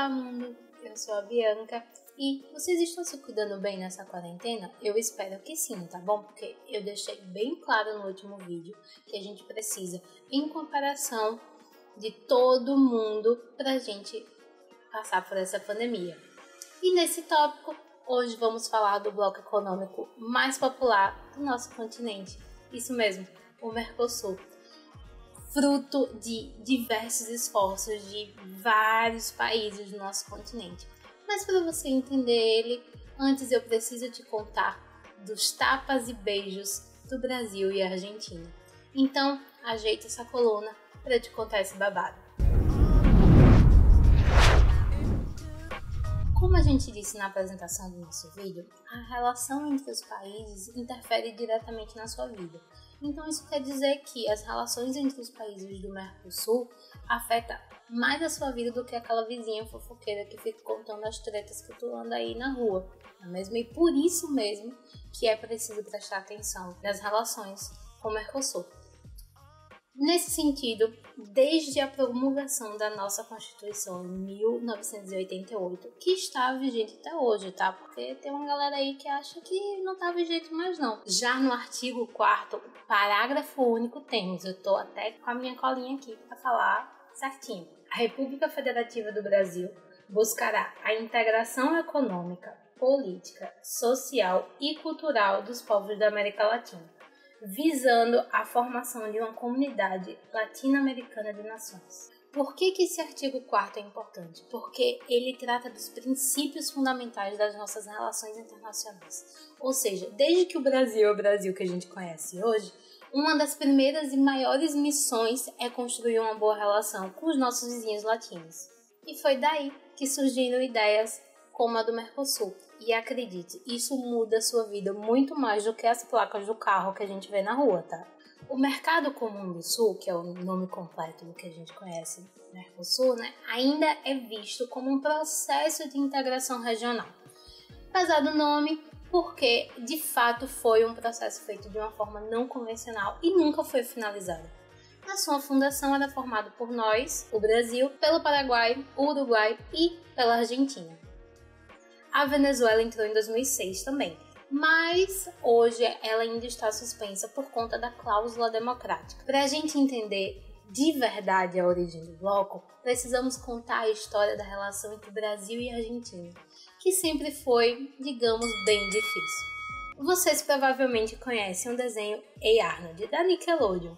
Olá mundo, eu sou a Bianca e vocês estão se cuidando bem nessa quarentena? Eu espero que sim, tá bom? Porque eu deixei bem claro no último vídeo que a gente precisa, em comparação de todo mundo, pra gente passar por essa pandemia. E nesse tópico, hoje vamos falar do bloco econômico mais popular do nosso continente. Isso mesmo, o Mercosul. Fruto de diversos esforços de vários países do nosso continente. Mas para você entender ele, antes eu preciso te contar dos tapas e beijos do Brasil e Argentina. Então, ajeita essa coluna para te contar esse babado. Como a gente disse na apresentação do nosso vídeo, a relação entre os países interfere diretamente na sua vida. Então isso quer dizer que as relações entre os países do Mercosul afetam mais a sua vida do que aquela vizinha fofoqueira que fica contando as tretas que tu anda aí na rua, não é mesmo? E por isso mesmo que é preciso prestar atenção nas relações com o Mercosul. Nesse sentido, desde a promulgação da nossa Constituição em 1988, que está vigente até hoje, tá? Porque tem uma galera aí que acha que não está vigente mais não. Já no artigo 4º, parágrafo único, temos, eu tô até com a minha colinha aqui para falar certinho. A República Federativa do Brasil buscará a integração econômica, política, social e cultural dos povos da América Latina, visando a formação de uma comunidade latino-americana de nações. Por que esse artigo 4º é importante? Porque ele trata dos princípios fundamentais das nossas relações internacionais. Ou seja, desde que o Brasil é o Brasil que a gente conhece hoje, uma das primeiras e maiores missões é construir uma boa relação com os nossos vizinhos latinos. E foi daí que surgiram ideias como a do Mercosul. E acredite, isso muda a sua vida muito mais do que as placas do carro que a gente vê na rua, tá? O Mercado Comum do Sul, que é o nome completo do que a gente conhece, Mercosul, né, ainda é visto como um processo de integração regional. Apesar do nome, porque de fato foi um processo feito de uma forma não convencional e nunca foi finalizado. A sua fundação era formada por nós, o Brasil, pelo Paraguai, o Uruguai e pela Argentina. A Venezuela entrou em 2006 também, mas hoje ela ainda está suspensa por conta da cláusula democrática. Para a gente entender de verdade a origem do bloco, precisamos contar a história da relação entre Brasil e Argentina, que sempre foi, digamos, bem difícil. Vocês provavelmente conhecem o desenho Hey Arnold, da Nickelodeon.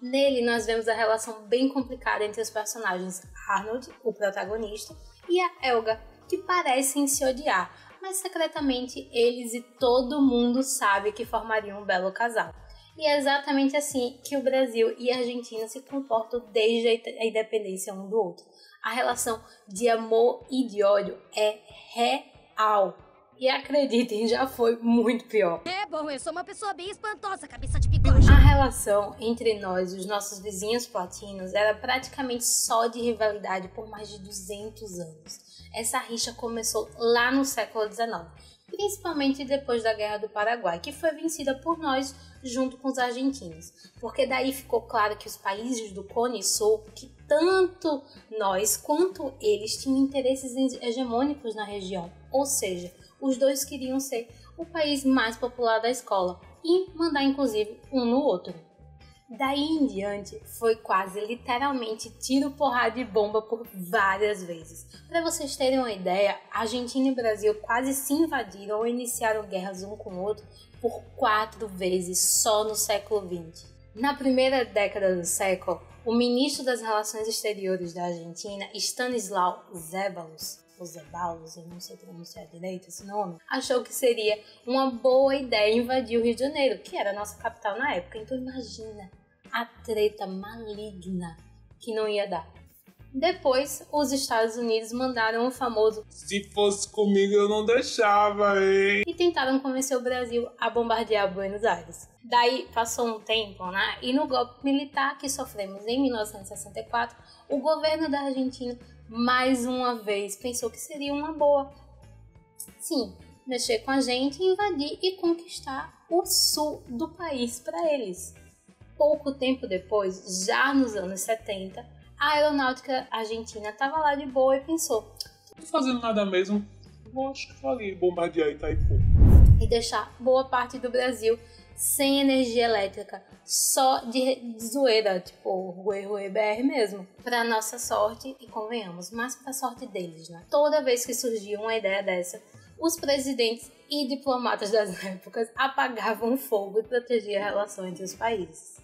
Nele nós vemos a relação bem complicada entre os personagens Arnold, o protagonista, e a Helga, que parecem se odiar, mas secretamente eles e todo mundo sabe que formariam um belo casal. E é exatamente assim que o Brasil e a Argentina se comportam desde a independência um do outro. A relação de amor e de ódio é real. E acreditem, já foi muito pior. É bom, eu sou uma pessoa bem espantosa, cabeça de bigode. A relação entre nós e os nossos vizinhos latinos era praticamente só de rivalidade por mais de 200 anos. Essa rixa começou lá no século XIX, principalmente depois da Guerra do Paraguai, que foi vencida por nós junto com os argentinos. Porque daí ficou claro que os países do Cone Sul, que tanto nós quanto eles tinham interesses hegemônicos na região, ou seja, os dois queriam ser o país mais popular da escola e mandar inclusive um no outro. Daí em diante, foi quase literalmente tiro, porrada e bomba por várias vezes. Para vocês terem uma ideia, Argentina e Brasil quase se invadiram ou iniciaram guerras um com o outro por 4 vezes só no século XX. Na primeira década do século, o ministro das Relações Exteriores da Argentina, Stanislaw Zeballos, eu não sei pronunciar direito esse nome, achou que seria uma boa ideia invadir o Rio de Janeiro, que era a nossa capital na época. Então imagina a treta maligna que não ia dar. Depois, os Estados Unidos mandaram o famoso "se fosse comigo eu não deixava, hein?" e tentaram convencer o Brasil a bombardear Buenos Aires. Daí passou um tempo, né? E no golpe militar que sofremos em 1964, o governo da Argentina mais uma vez pensou que seria uma boa. Sim, mexer com a gente, invadir e conquistar o sul do país para eles. Pouco tempo depois, já nos anos 70, a aeronáutica argentina estava lá de boa e pensou: Não fazendo nada mesmo, eu acho que faria bombardear Itaipu. E deixar boa parte do Brasil sem energia elétrica, só de zoeira, tipo Rue BR mesmo. Pra nossa sorte, e convenhamos, mas pra sorte deles, né? Toda vez que surgia uma ideia dessa, os presidentes e diplomatas das épocas apagavam o fogo e protegiam a relação entre os países.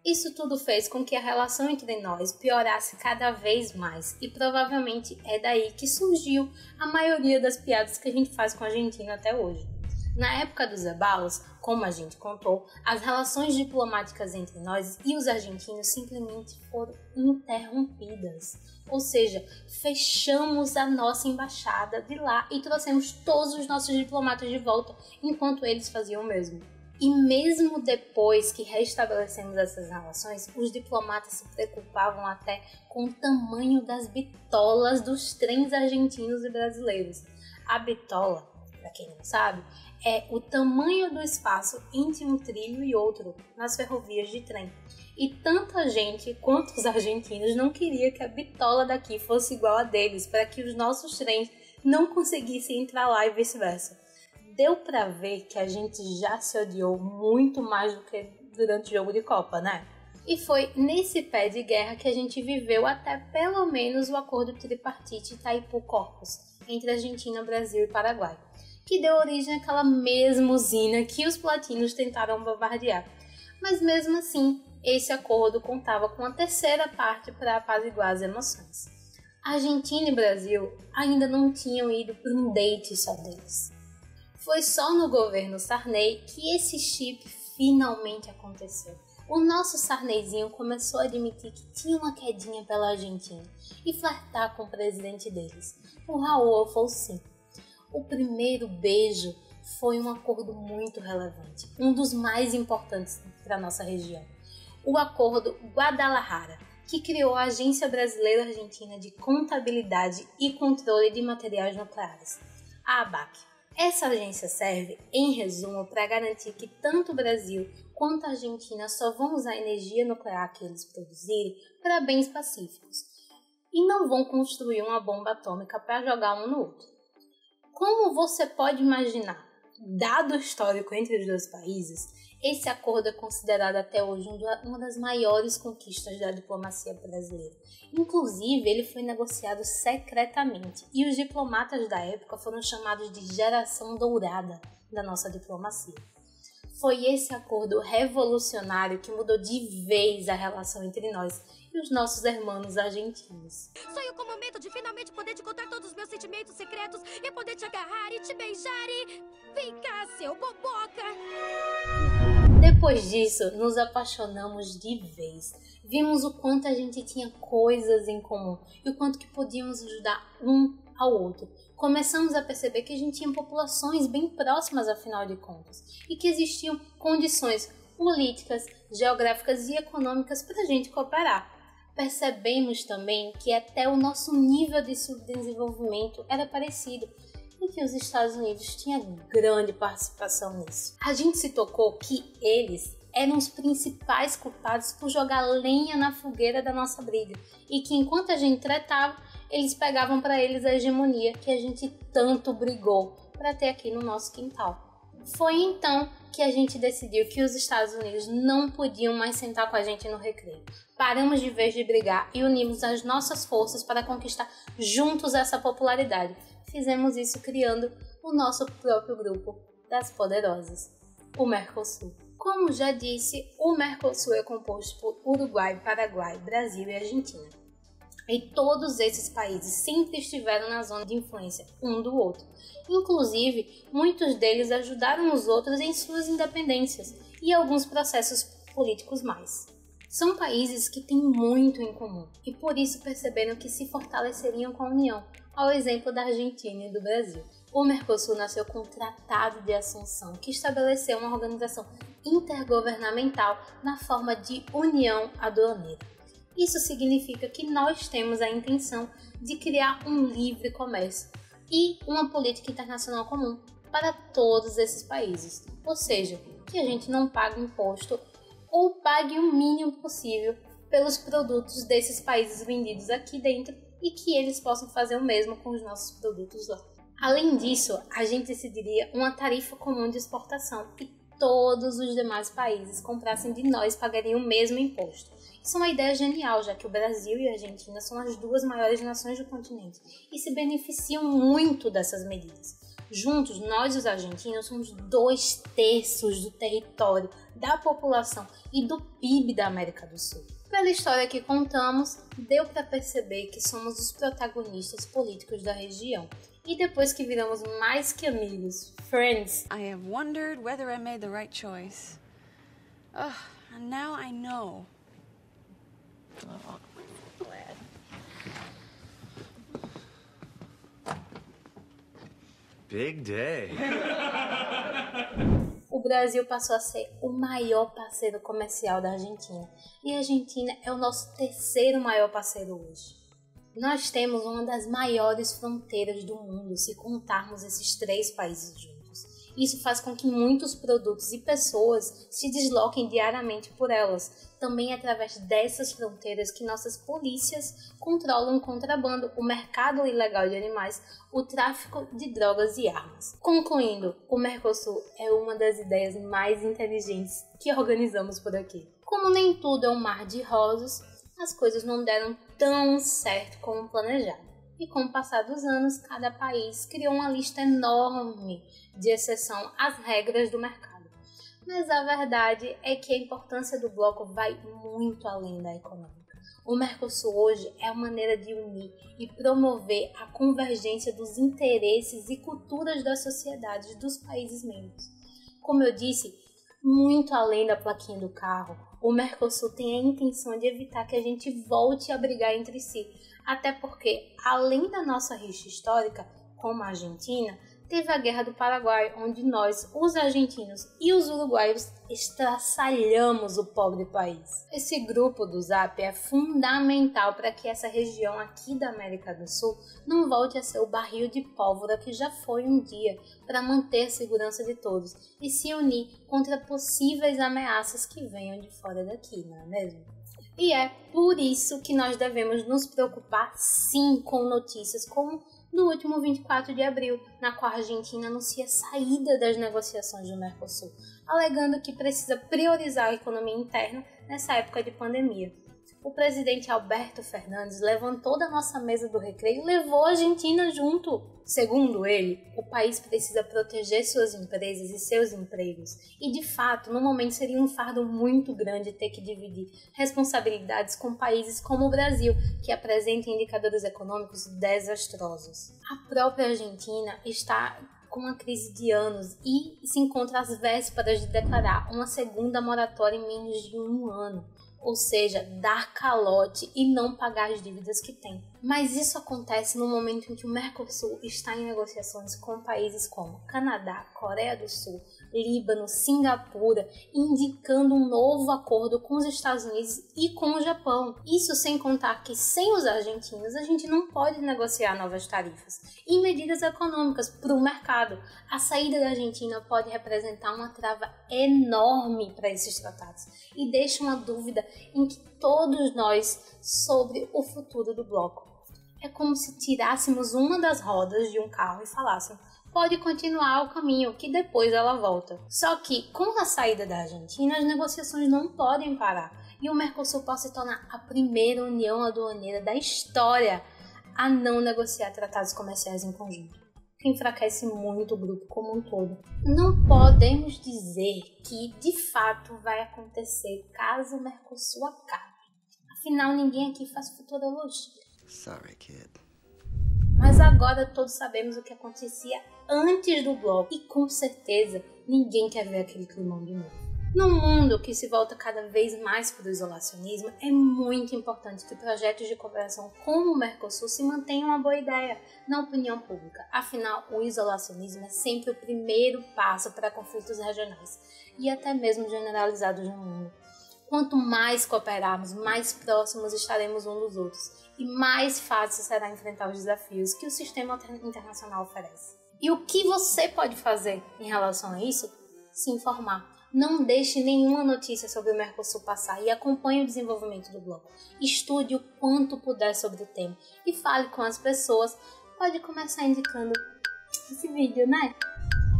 Isso tudo fez com que a relação entre nós piorasse cada vez mais, e provavelmente é daí que surgiu a maioria das piadas que a gente faz com a Argentina até hoje. Na época dos abalos, como a gente contou, as relações diplomáticas entre nós e os argentinos simplesmente foram interrompidas. Ou seja, fechamos a nossa embaixada de lá e trouxemos todos os nossos diplomatas de volta, enquanto eles faziam o mesmo. E mesmo depois que restabelecemos essas relações, os diplomatas se preocupavam até com o tamanho das bitolas dos trens argentinos e brasileiros. A bitola, para quem não sabe, é o tamanho do espaço entre um trilho e outro nas ferrovias de trem. E tanto a gente quanto os argentinos não queria que a bitola daqui fosse igual a deles, para que os nossos trens não conseguissem entrar lá e vice-versa. Deu pra ver que a gente já se odiou muito mais do que durante o jogo de Copa, né? E foi nesse pé de guerra que a gente viveu até pelo menos o acordo tripartite Itaipu-Corpus, entre Argentina, Brasil e Paraguai, que deu origem àquela mesma usina que os platinos tentaram bombardear. Mas mesmo assim, esse acordo contava com a terceira parte para apaziguar as emoções. Argentina e Brasil ainda não tinham ido para um date só deles. Foi só no governo Sarney que esse chip finalmente aconteceu. O nosso Sarneyzinho começou a admitir que tinha uma quedinha pela Argentina e flertar com o presidente deles, o Raul Alfonsín. O primeiro beijo foi um acordo muito relevante, um dos mais importantes para a nossa região. O Acordo Guadalajara, que criou a Agência Brasileira-Argentina de Contabilidade e Controle de Materiais Nucleares, a ABAC. Essa agência serve, em resumo, para garantir que tanto o Brasil quanto a Argentina só vão usar a energia nuclear que eles produzirem para bens pacíficos e não vão construir uma bomba atômica para jogar um no outro. Como você pode imaginar, dado o histórico entre os dois países, esse acordo é considerado até hoje uma das maiores conquistas da diplomacia brasileira. Inclusive, ele foi negociado secretamente e os diplomatas da época foram chamados de geração dourada da nossa diplomacia. Foi esse acordo revolucionário que mudou de vez a relação entre nós e os nossos irmãos argentinos. Sonho com o momento de finalmente poder te contar todos os meus sentimentos secretos e poder te agarrar e te beijar e... Vem cá, seu boboca! Depois disso, nos apaixonamos de vez. Vimos o quanto a gente tinha coisas em comum e o quanto que podíamos ajudar um ao outro. Começamos a perceber que a gente tinha populações bem próximas, afinal de contas, e que existiam condições políticas, geográficas e econômicas para a gente cooperar. Percebemos também que até o nosso nível de subdesenvolvimento era parecido e que os Estados Unidos tinham grande participação nisso. A gente se tocou que eles eram os principais culpados por jogar lenha na fogueira da nossa briga e que enquanto a gente tretava, eles pegavam para eles a hegemonia que a gente tanto brigou para ter aqui no nosso quintal. Foi então que a gente decidiu que os Estados Unidos não podiam mais sentar com a gente no recreio. Paramos de vez de brigar e unimos as nossas forças para conquistar juntos essa popularidade. Fizemos isso criando o nosso próprio grupo das poderosas, o Mercosul. Como já disse, o Mercosul é composto por Uruguai, Paraguai, Brasil e Argentina. E todos esses países sempre estiveram na zona de influência um do outro. Inclusive, muitos deles ajudaram os outros em suas independências e alguns processos políticos mais. São países que têm muito em comum e por isso perceberam que se fortaleceriam com a União, ao exemplo da Argentina e do Brasil. O Mercosul nasceu com o Tratado de Assunção, que estabeleceu uma organização intergovernamental na forma de União Aduaneira. Isso significa que nós temos a intenção de criar um livre comércio e uma política internacional comum para todos esses países, ou seja, que a gente não pague imposto ou pague o mínimo possível pelos produtos desses países vendidos aqui dentro e que eles possam fazer o mesmo com os nossos produtos lá. Além disso, a gente decidiria uma tarifa comum de exportação e todos os demais países comprassem de nós pagariam o mesmo imposto. Isso é uma ideia genial, já que o Brasil e a Argentina são as duas maiores nações do continente e se beneficiam muito dessas medidas. Juntos, nós os argentinos somos 2/3 do território, da população e do PIB da América do Sul. Pela história que contamos, deu para perceber que somos os protagonistas políticos da região. E depois que viramos mais que amigos, friends, I have wondered whether I made the right choice. And now I know. Big day. o Brasil passou a ser o maior parceiro comercial da Argentina. E a Argentina é o nosso terceiro maior parceiro hoje. Nós temos uma das maiores fronteiras do mundo, se contarmos esses 3 países juntos. Isso faz com que muitos produtos e pessoas se desloquem diariamente por elas. Também é através dessas fronteiras que nossas polícias controlam o contrabando, o mercado ilegal de animais, o tráfico de drogas e armas. Concluindo, o Mercosul é uma das ideias mais inteligentes que organizamos por aqui. Como nem tudo é um mar de rosas, as coisas não deram tão certo como planejado. E com o passar dos anos, cada país criou uma lista enorme de exceção às regras do mercado. Mas a verdade é que a importância do bloco vai muito além da econômica. O Mercosul hoje é a maneira de unir e promover a convergência dos interesses e culturas das sociedades dos países membros. Como eu disse, muito além da plaquinha do carro, o Mercosul tem a intenção de evitar que a gente volte a brigar entre si, até porque, além da nossa rixa histórica, como a Argentina, teve a Guerra do Paraguai, onde nós, os argentinos e os uruguaios, estraçalhamos o pobre país. Esse grupo do Zap é fundamental para que essa região aqui da América do Sul não volte a ser o barril de pólvora que já foi um dia, para manter a segurança de todos e se unir contra possíveis ameaças que venham de fora daqui, não é mesmo? E é por isso que nós devemos nos preocupar sim com notícias como no último 24 de abril, na qual a Argentina anuncia a saída das negociações do Mercosul, alegando que precisa priorizar a economia interna nessa época de pandemia. O presidente Alberto Fernandes levantou da nossa mesa do recreio e levou a Argentina junto. Segundo ele, o país precisa proteger suas empresas e seus empregos. E, de fato, no momento seria um fardo muito grande ter que dividir responsabilidades com países como o Brasil, que apresentam indicadores econômicos desastrosos. A própria Argentina está com uma crise de anos e se encontra às vésperas de declarar uma segunda moratória em menos de um ano. Ou seja, dar calote e não pagar as dívidas que tem. Mas isso acontece no momento em que o Mercosul está em negociações com países como Canadá, Coreia do Sul, Líbano, Singapura, indicando um novo acordo com os Estados Unidos e com o Japão. Isso sem contar que sem os argentinos a gente não pode negociar novas tarifas e medidas econômicas para o mercado. A saída da Argentina pode representar uma trava enorme para esses tratados e deixa uma dúvida em que todos nós sobre o futuro do bloco. É como se tirássemos uma das rodas de um carro e falássemos: pode continuar o caminho, que depois ela volta. Só que, com a saída da Argentina, as negociações não podem parar. E o Mercosul pode se tornar a primeira união aduaneira da história a não negociar tratados comerciais em conjunto, que enfraquece muito o grupo como um todo. Não podemos dizer que, de fato, vai acontecer caso o Mercosul acabe. Afinal, ninguém aqui faz futurologia. Sorry, kid. Mas agora todos sabemos o que acontecia antes do bloco e com certeza ninguém quer ver aquele climão de novo. Num mundo que se volta cada vez mais para o isolacionismo, é muito importante que projetos de cooperação como o Mercosul se mantenham uma boa ideia na opinião pública. Afinal, o isolacionismo é sempre o primeiro passo para conflitos regionais e até mesmo generalizados no mundo. Quanto mais cooperarmos, mais próximos estaremos uns dos outros e mais fácil será enfrentar os desafios que o sistema internacional oferece. E o que você pode fazer em relação a isso? Se informar. Não deixe nenhuma notícia sobre o Mercosul passar e acompanhe o desenvolvimento do bloco. Estude o quanto puder sobre o tema e fale com as pessoas. Pode começar indicando esse vídeo, né?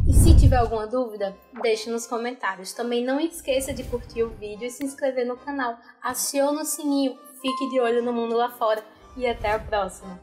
E se tiver alguma dúvida, deixe nos comentários. Também não esqueça de curtir o vídeo e se inscrever no canal. Acione o sininho, fique de olho no mundo lá fora e até a próxima!